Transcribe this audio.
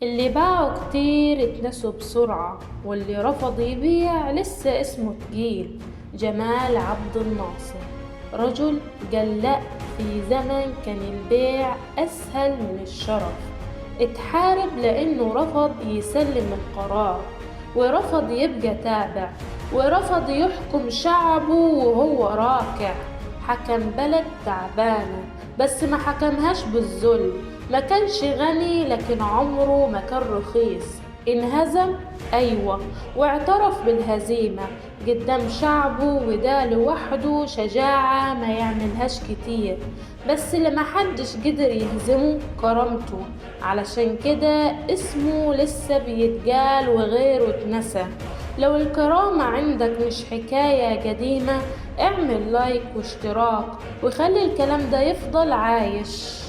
اللي باعوا كتير اتنسوا بسرعة، واللي رفض يبيع لسه اسمه تقيل. جمال عبد الناصر، رجل قال لأ في زمن كان البيع أسهل من الشرف. اتحارب لأنه رفض يسلم القرار، ورفض يبقى تابع، ورفض يحكم شعبه وهو راكع. حكم بلد تعبانة، بس ما حكمهاش بالذل. ما كانش غني لكن عمره ما كان رخيص. انهزم، أيوة، واعترف بالهزيمة قدام شعبه، وده لوحده شجاعة ما يعملهاش كتير. بس اللي محدش قدر يهزمه كرامته، علشان كده اسمه لسه بيتقال وغيره اتنسى. لو الكرامة عندك مش حكاية قديمة، اعمل لايك واشتراك وخلي الكلام ده يفضل عايش.